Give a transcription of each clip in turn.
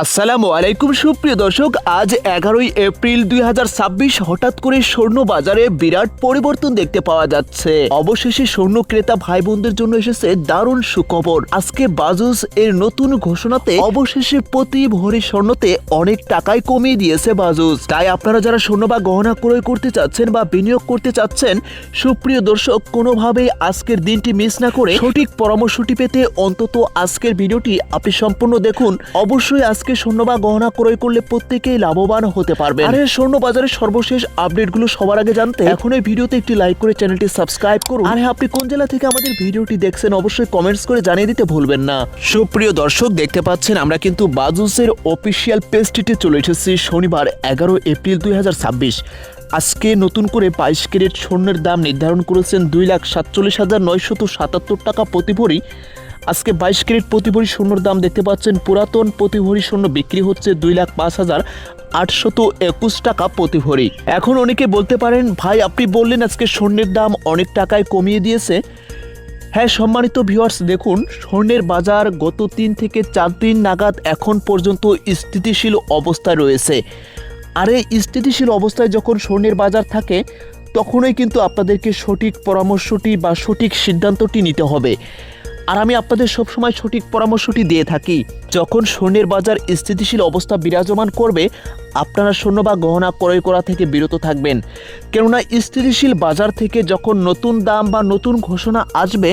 আসসালামু আলাইকুম সুপ্রিয় দর্শক, আজ 11ই এপ্রিল 2026 হঠাৎ করে স্বর্ণ বাজারে বিরাট পরিবর্তন দেখতে পাওয়া যাচ্ছে। অবশেষে স্বর্ণ ক্রেতা ভাই বোনদের জন্য এসেছে দারুণ সুখবর। আজকে বাজুস এর নতুন ঘোষণাতে অবশেষে প্রতি ভরি স্বর্ণতে অনেক টাকায় কমিয়ে দিয়েছে বাজুস। তাই আপনারা যারা স্বর্ণ বা গহনা ক্রয় করতে চাচ্ছেন বা বিনিয়োগ করতে চাচ্ছেন, সুপ্রিয় দর্শক কোনোভাবেই আজকের দিনটি মিস না করে সঠিক পরামর্শটি পেতে অন্তত আজকের ভিডিওটি আপনি সম্পূর্ণ দেখুন। অবশ্যই আজকে স্বর্ণ বা গহনা ক্রয় করলে প্রত্যেকেই লাভবান হতে পারবেন। আর স্বর্ণ বাজারের সর্বশেষ আপডেটগুলো সবার আগে জানতে এখন এই ভিডিওতে একটি লাইক করে চ্যানেলটি সাবস্ক্রাইব করুন। আর আপনি কোন জেলা থেকে আমাদের ভিডিওটি দেখছেন অবশ্যই কমেন্টস করে জানিয়ে দিতে ভুলবেন না। সুপ্রিয় দর্শক দেখতে পাচ্ছেন আমরা কিন্তু বাজুসের অফিসিয়াল পেজটিতে চলে এসেছি শনিবার 11 এপ্রিল 2026। আজকে নতুন করে 22 ক্যারেট স্বর্ণের দাম নির্ধারণ করেছেন 2,47,977 টাকা প্রতি ভরি। আজকে 22 ক্যারেট প্রতি ভরি স্বর্ণের দাম দেখতে পাচ্ছেন পুরাতন প্রতি ভরি স্বর্ণ বিক্রি হচ্ছে 2,05,821 টাকা প্রতি ভরি। এখন অনেকে বলতে পারেন, ভাই আপনি বললেন আজকে স্বর্ণের দাম অনেক টাকায় কমিয়ে দিয়েছে। হ্যাঁ সম্মানিত ভিউয়ার্স, দেখুন স্বর্ণের বাজার গত 3 থেকে 4 দিন নাগাদ এখন পর্যন্ত স্থিতিশীল অবস্থায় রয়েছে। আর এই স্থিতিশীল অবস্থায় যখন স্বর্ণের বাজার থাকে তখনই কিন্তু আপনাদেরকে সঠিক পরামর্শটি বা সঠিক সিদ্ধান্তটি নিতে হবে। আর আমি আপনাদের সবসময় সঠিক পরামর্শটি দিয়ে থাকি। যখন স্বর্ণের বাজার স্থিতিশীল অবস্থা বিরাজমান করবে আপনারা স্বর্ণ বা গহনা ক্রয় করা থেকে বিরত থাকবেন। কেননা স্থিতিশীল বাজার থেকে যখন নতুন দাম বা নতুন ঘোষণা আসবে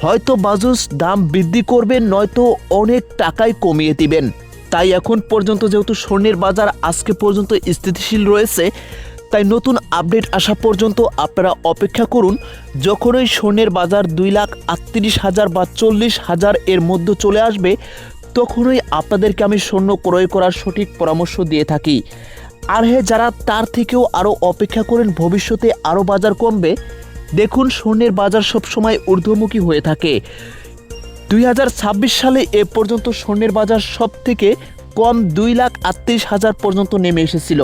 হয়তো বাজুস দাম বৃদ্ধি করবেন, নয়তো অনেক টাকায় কমিয়ে দিবেন। তাই এখন পর্যন্ত যেহেতু স্বর্ণের বাজার আজকে পর্যন্ত স্থিতিশীল রয়েছে, তাই নতুন আপডেট আসা পর্যন্ত আপনারা অপেক্ষা করুন। যখনই স্বর্ণের বাজার 2,38,000 বা 40,000 এর মধ্যে চলে আসবে তখনই আপনাদেরকে আমি স্বর্ণ ক্রয় করার সঠিক পরামর্শ দিয়ে থাকি। আর হ্যাঁ, যারা তার থেকেও আরও অপেক্ষা করেন ভবিষ্যতে আরও বাজার কমবে, দেখুন স্বর্ণের বাজার সবসময় ঊর্ধ্বমুখী হয়ে থাকে। 2026 সালে এ পর্যন্ত স্বর্ণের বাজার সব থেকে কম 2,38,000 পর্যন্ত নেমে এসেছিল।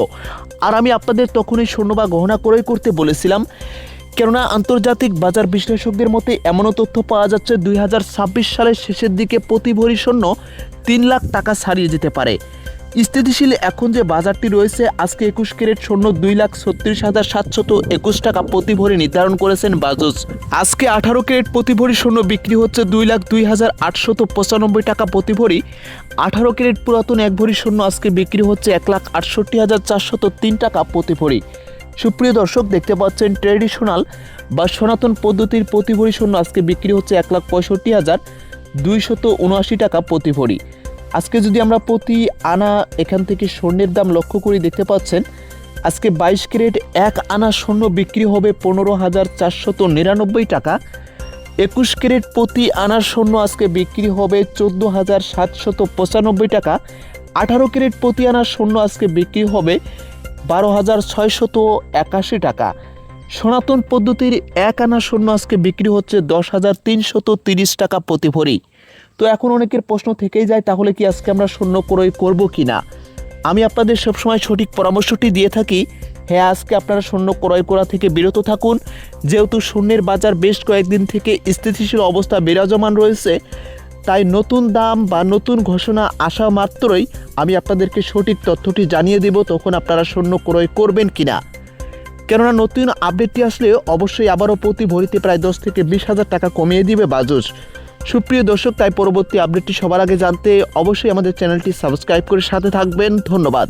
আর আমি আপনাদের তখনই স্বর্ণ বা গহনা ক্রয় করতে বলেছিলাম, কেননা আন্তর্জাতিক বাজার বিশ্লেষকদের মতে এমনও তথ্য পাওয়া যাচ্ছে 2026 সালের শেষের দিকে প্রতি ভরি স্বর্ণ 3 লাখ টাকা ছাড়িয়ে যেতে পারে। স্থিতিশীল এখন যে বাজারটি রয়েছে, আজকে 21 ক্যারেট স্বর্ণ 2,36,721 টাকা প্রতি ভরি নির্ধারণ করেছেন বাজুস। আজকে 18 ক্যারেট প্রতি ভরি স্বর্ণ বিক্রি হচ্ছে 2,02,895 টাকা প্রতি ভরি। 18 ক্যারেট পুরাতন এক ভরি স্বর্ণ আজকে বিক্রি হচ্ছে 1,68,403 টাকা প্রতি ভরি। সুপ্রিয় দর্শক দেখতে পাচ্ছেন ট্রেডিশনাল বা সনাতন পদ্ধতির প্রতি ভরি স্বর্ণ আজকে বিক্রি হচ্ছে 1,65,279 টাকা প্রতি ভরি। আজকে যদি আমরা প্রতি আনা এখান থেকে স্বর্ণের দাম লক্ষ্য করি, দেখতে পাচ্ছেন আজকে 22 ক্যারেট 1 আনা স্বর্ণ বিক্রি হবে 15,499 টাকা। 21 ক্যারেট প্রতি আনা স্বর্ণ আজকে বিক্রি হবে 14,795 টাকা। 18 ক্যারেট প্রতি আনা স্বর্ণ আজকে বিক্রি হবে 12,681 টাকা। সনাতন পদ্ধতির 1 আনা স্বর্ণ আজকে বিক্রি হচ্ছে 10,330 টাকা প্রতি ভরি। তো এখন অনেকের প্রশ্ন থেকেই যায়, তাহলে কি আজকে আমরা স্বর্ণ ক্রয় করব কি না? আমি আপনাদের সবসময় সঠিক পরামর্শটি দিয়ে থাকি। হ্যাঁ, আজকে আপনারা স্বর্ণ ক্রয় করা থেকে বিরত থাকুন, যেহেতু স্বর্ণের বাজার বেশ কয়েকদিন থেকে স্থিতিশীল অবস্থা বিরাজমান রয়েছে। তাই নতুন দাম বা নতুন ঘোষণা আসা মাত্রই আমি আপনাদেরকে সঠিক তথ্যটি জানিয়ে দেব, তখন আপনারা স্বর্ণ ক্রয় করবেন কিনা। কেননা নতুন আপডেটটি আসলে অবশ্যই আবারও প্রতি ভরিতে প্রায় 10 থেকে 20,000 টাকা কমিয়ে দিবে বাজুস। সুপ্রিয় দর্শক, তাই পরবর্তী আপডেটটি সবার আগে জানতে অবশ্যই আমাদের চ্যানেলটি সাবস্ক্রাইব করে সাথে থাকবেন। ধন্যবাদ।